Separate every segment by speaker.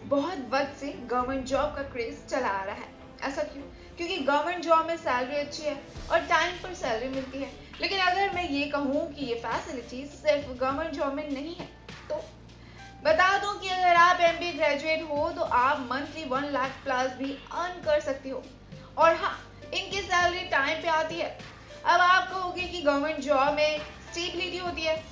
Speaker 1: बहुत वक्त से गवर्नमेंट जॉब का क्रेज चला आ रहा है। ऐसा क्यों? क्योंकि गवर्नमेंट जॉब में सैलरी अच्छी है और टाइम पर सैलरी मिलती है। लेकिन अगर मैं ये कहूँ कि ये फैसिलिटीज सिर्फ गवर्नमेंट जॉब में नहीं है, तो बता दूं कि अगर आप एमबीए ग्रेजुएट हो तो आप मंथली 1 लाख प्लस भी अर्न कर सकती हो। और हाँ, इनकी सैलरी टाइम पे आती है। अब आप कहोगे कि गवर्नमेंट जॉब में स्टेबिलिटी होती है,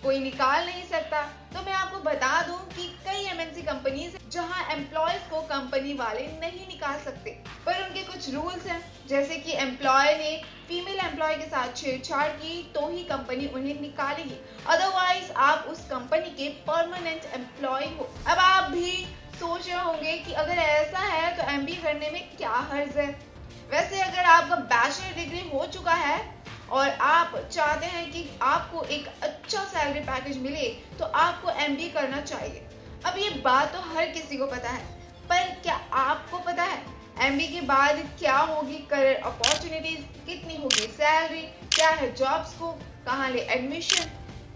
Speaker 1: कोई निकाल नहीं सकता, तो मैं आपको बता दूं कि कई एमएनसी कंपनीज जहां एम्प्लॉयज को कंपनी वाले नहीं निकाल सकते, पर उनके कुछ रूल्स हैं। जैसे कि एम्प्लॉय ने फीमेल एम्प्लॉय के साथ छेड़छाड़ की तो ही कंपनी उन्हें निकालेगी, अदरवाइज आप उस कंपनी के परमानेंट एम्प्लॉय हो। अब आप भी सोच रहे होंगे कि अगर ऐसा है तो एमबीए करने में क्या हर्ज है। वैसे अगर आपका बैचलर डिग्री हो चुका है और आप चाहते हैं कि आपको एक अच्छा सैलरी पैकेज मिले, तो आपको एमबीए करना चाहिए। अब ये बात तो हर किसी को पता है, पर क्या आपको पता है एमबीए के बाद क्या होगी करियर अपॉर्चुनिटीज, कितनी होगी सैलरी, क्या है जॉब स्कोप, कहाँ ले एडमिशन,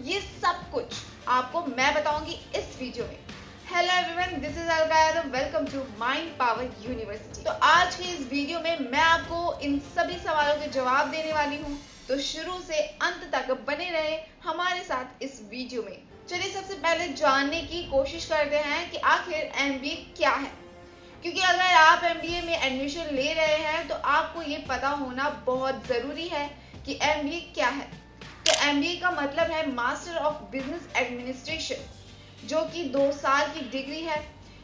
Speaker 1: ये सब कुछ आपको मैं बताऊंगी इस वीडियो में। Hello everyone, this is Alka Yadav, welcome to mind power university. तो आज के इस वीडियो में मैं आपको इन सभी सवालों के जवाब देने वाली हूँ, तो शुरू से अंत तक बने रहे हमारे साथ इस वीडियो में। चलिए सबसे पहले जानने की कोशिश करते हैं कि आखिर एमबीए क्या है। क्योंकि अगर आप एमबीए में एडमिशन ले रहे हैं तो आपको ये पता होना बहुत जरूरी है कि एमबीए क्या है। तो एमबीए का मतलब है मास्टर ऑफ बिजनेस एडमिनिस्ट्रेशन, जो कि 2 साल की डिग्री है।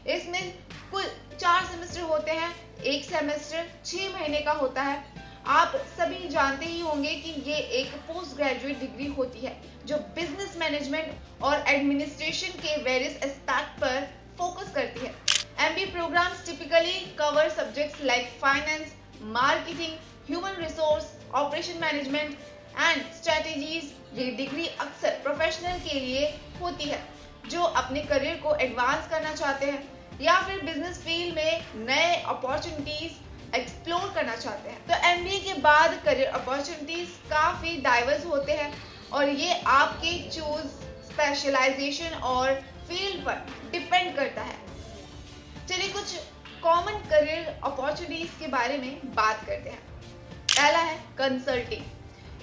Speaker 1: इसमें कुल 4 सेमेस्टर होते हैं, एक सेमेस्टर 6 महीने का होता है। आप सभी जानते ही होंगे कि ये एक पोस्ट ग्रेजुएट डिग्री होती है जो बिजनेस मैनेजमेंट और एडमिनिस्ट्रेशन के वेरियस एस्पेक्ट पर फोकस करती है। MBA programs typically cover subjects like finance, marketing, human resource, operation management and strategies. ये डिग्री अक्सर प्रोफेशनल के लिए होती है जो अपने करियर को एडवांस करना चाहते हैं या फिर बिजनेस फील्ड में नए अपॉर्चुनिटीज एक्सप्लोर करना चाहते हैं। तो एमबीए के बाद करियर अपॉर्चुनिटीज काफी डाइवर्स होते हैं और ये आपके चूज, स्पेशलाइजेशन और फील्ड पर डिपेंड करता है। चलिए कुछ कॉमन करियर अपॉर्चुनिटीज के बारे में बात करते हैं। पहला है कंसल्टिंग।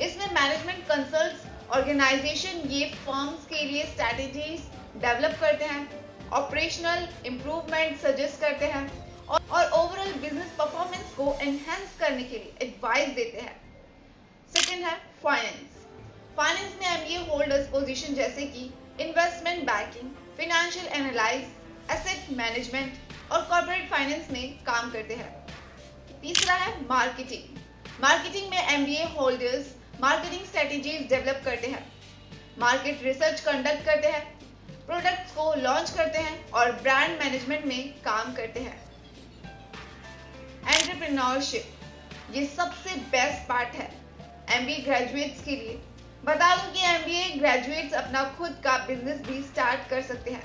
Speaker 1: इसमें मैनेजमेंट कंसल्ट ऑर्गेनाइजेशन ये फर्म्स के लिए स्ट्रेटेजीज डेवलप करते हैं, ऑपरेशनल इंप्रूवमेंट सजेस्ट करते हैं और ओवरऑल बिजनेस परफॉर्मेंस को एनहांस करने के लिए एडवाइस देते हैं। सेकंड है फाइनेंस। फाइनेंस में एमबीए होल्डर्स पोजीशन जैसे कि investment banking, financial analysis, asset management और कॉर्पोरेट फाइनेंस में काम करते हैं। तीसरा है मार्केटिंग। मार्केटिंग में MBA holders marketing strategies develop करते हैं, मार्केट रिसर्च कंडक्ट करते हैं, प्रोडक्ट्स को लॉन्च करते हैं और ब्रांड मैनेजमेंट में काम करते हैं। एंटरप्रेन्योरशिप, ये सबसे बेस्ट पार्ट है एमबीए ग्रेजुएट्स के लिए। बता दूं कि एमबीए ग्रेजुएट्स अपना खुद का बिजनेस भी स्टार्ट कर सकते हैं।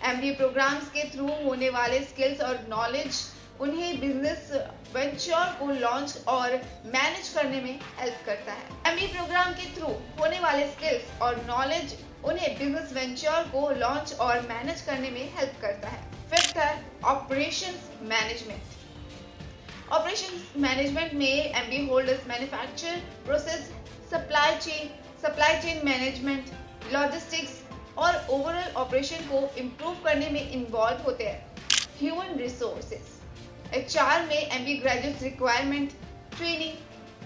Speaker 1: एमबीए प्रोग्राम्स के थ्रू होने वाले स्किल्स और नॉलेज उन्हें बिजनेस वेंचर को लॉन्च और मैनेज करने में हेल्प करता है। एमबीए प्रोग्राम के थ्रू होने वाले स्किल्स और नॉलेज उन्हें बिजनेस वेंचर को लॉन्च और मैनेज करने में हेल्प करता है। फिफ्थ है ऑपरेशंस मैनेजमेंट। ऑपरेशंस मैनेजमेंट में MBA holders manufacture process, supply chain management, logistics और ओवरऑल ऑपरेशन को इम्प्रूव करने में इन्वॉल्व होते हैं। ह्यूमन रिसोर्सेज, एचआर में MBA graduates requirement, training,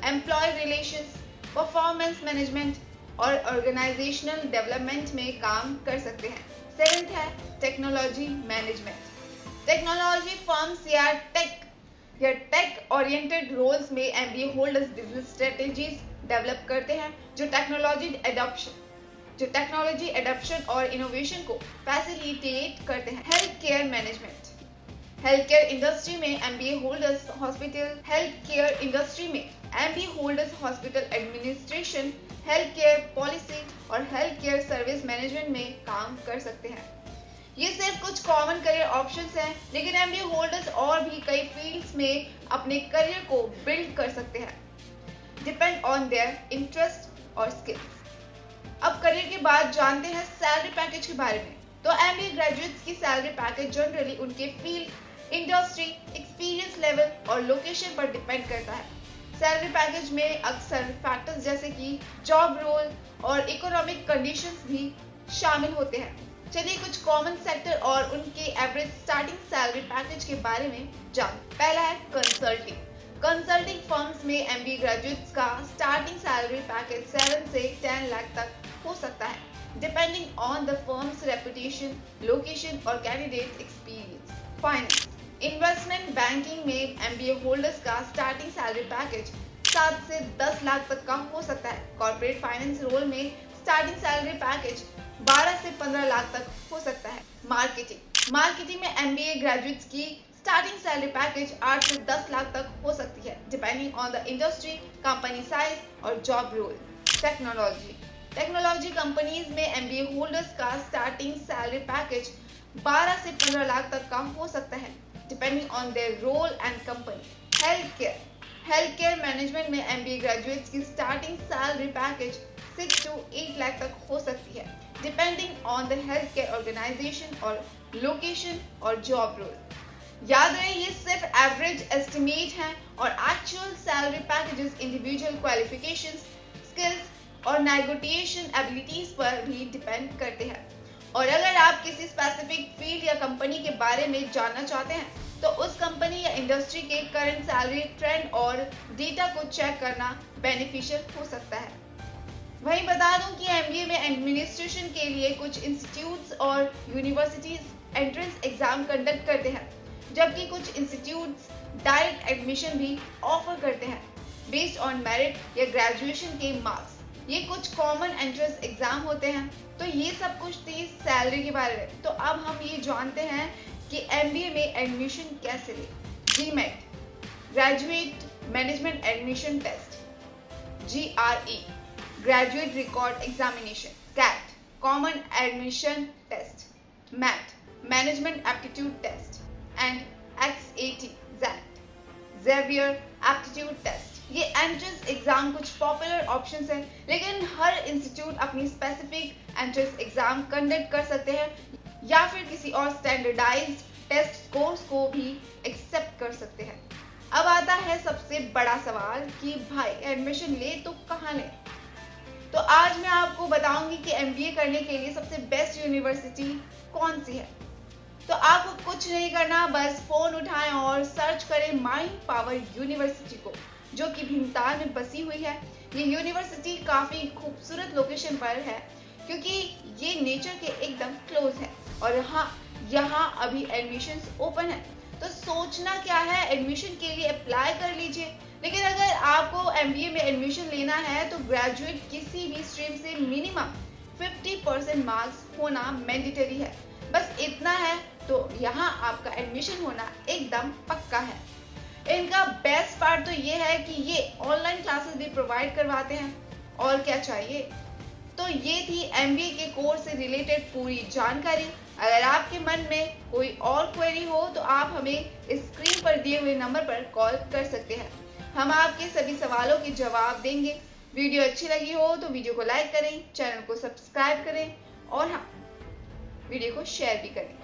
Speaker 1: employ relations, performance management और ऑर्गेनाइजेशनल डेवलपमेंट में काम कर सकते हैं। सेवेंथ है टेक्नोलॉजी मैनेजमेंट। टेक्नोलॉजी फर्म्स या टेक ओरिएंटेड रोल्स में MBA holders business strategies develop करते हैं जो टेक्नोलॉजी एडॉप्शन और इनोवेशन को फैसिलिटेट करते हैं। Health care management. Health care industry में MBA holders hospital administration, health care policy और हेल्थ केयर सर्विस मैनेजमेंट में काम कर सकते हैं। ये सिर्फ कुछ कॉमन करियर ऑप्शंस हैं, लेकिन एमबीए होल्डर्स और भी कई फील्ड्स में अपने करियर को बिल्ड कर सकते हैं, डिपेंड ऑन देयर इंटरेस्ट और स्किल्स। अब करियर के बाद जानते हैं सैलरी पैकेज के बारे में। तो MBA ग्रेजुएट्स की सैलरी पैकेज जनरली उनके फील्ड, इंडस्ट्री, एक्सपीरियंस लेवल और लोकेशन पर डिपेंड करता है। सैलरी पैकेज में अक्सर फैक्टर्स जैसे कि जॉब रोल और इकोनॉमिक कंडीशंस भी शामिल होते हैं। चलिए कुछ कॉमन सेक्टर और उनके एवरेज स्टार्टिंग सैलरी पैकेज के बारे में जानते। पहला है कंसल्टिंग। कंसल्टिंग फर्म्स में MBA ग्रेजुएट्स का स्टार्टिंग सैलरी पैकेज 7 से 10 लाख तक हो सकता है, depending on the firms reputation, location और candidate experience. Finance, investment banking में MBA होल्डर्स का स्टार्टिंग सैलरी पैकेज 7 से 10 लाख तक का हो सकता है। कॉर्पोरेट फाइनेंस रोल में स्टार्टिंग सैलरी पैकेज 12 से 15 लाख तक हो सकता है। मार्केटिंग में MBA ग्रेजुएट्स की स्टार्टिंग सैलरी पैकेज 8 से 10 लाख तक हो सकती है, depending on the industry, company size और जॉब रोल। टेक्नोलॉजी कंपनीज में MBA होल्डर्स का स्टार्टिंग सैलरी पैकेज 12 से 15 लाख तक का हो सकता है, depending on their role and company. Health care management में MBA ग्रेजुएट्स की starting salary package 6 to 8 lakh तक हो सकती है, depending on the health care organisation और लोकेशन और जॉब रोल। याद रहे ये सिर्फ एवरेज एस्टिमेट हैं और actual salary packages individual qualifications, skills और नेगोशिएशन एबिलिटीज पर भी डिपेंड करते हैं। और अगर आप किसी स्पेसिफिक फील्ड या कंपनी के बारे में जानना चाहते हैं तो उस कंपनी या इंडस्ट्री के करंट सैलरी ट्रेंड और डेटा को चेक करना बेनिफिशियल हो सकता है। वहीं बता दूं कि MBA में एडमिनिस्ट्रेशन के लिए कुछ इंस्टीट्यूट्स और यूनिवर्सिटीज एंट्रेंस एग्जाम कंडक्ट करते हैं, जबकि कुछ इंस्टीट्यूट्स डायरेक्ट एडमिशन भी ऑफर करते हैं बेस्ड ऑन मेरिट या ग्रेजुएशन के मार्क्स। ये कुछ कॉमन एंट्रेंस एग्जाम होते हैं। तो ये सब कुछ थी सैलरी के बारे में। तो अब हम ये जानते हैं कि MBA में एडमिशन कैसे ले। GMAT, graduate management admission test. GRE, graduate record examination. CAT, common admission test. MAT, management aptitude test. And XAT, Xavier aptitude test. ये एंट्रेंस एग्जाम कुछ पॉपुलर ऑप्शंस हैं, लेकिन हर इंस्टीट्यूट अपनी स्पेसिफिक एंट्रेंस एग्जाम कंडक्ट कर सकते हैं या फिर किसी और स्टैंडर्डाइज्ड टेस्ट स्कोर्स को भी एक्सेप्ट कर सकते हैं। अब आता है सबसे बड़ा सवाल कि भाई एडमिशन ले तो कहाँ ले। तो आज मैं आपको बताऊंगी कि MBA करने के लिए सबसे बेस्ट यूनिवर्सिटी कौन सी है। तो आपको कुछ नहीं करना, बस फोन उठाएं और सर्च करें माइंड पावर यूनिवर्सिटी को, जो कि भीमताल में बसी हुई है। ये यूनिवर्सिटी काफी खूबसूरत लोकेशन पर है क्योंकि ये नेचर के एकदम क्लोज है और यहाँ अभी एडमिशंस ओपन है। तो सोचना क्या है, एडमिशन के लिए अप्लाई कर लीजिए। लेकिन अगर आपको MBA में एडमिशन लेना है तो ग्रेजुएट किसी भी स्ट्रीम से मिनिमम 50% मार्क्स होना मैंडेटरी है। बस इतना है तो यहाँ आपका एडमिशन होना एकदम पक्का है। इनका बेस्ट पार्ट तो ये है कि ये ऑनलाइन क्लासेस भी प्रोवाइड करवाते हैं। और क्या चाहिए। तो ये थी MBA के कोर्स से रिलेटेड पूरी जानकारी। अगर आपके मन में कोई और क्वेरी हो तो आप हमें इस स्क्रीन पर दिए हुए नंबर पर कॉल कर सकते हैं। हम आपके सभी सवालों के जवाब देंगे। वीडियो अच्छी लगी हो तो वीडियो को लाइक करें, चैनल को सब्सक्राइब करें और हाँ, वीडियो को शेयर भी करें।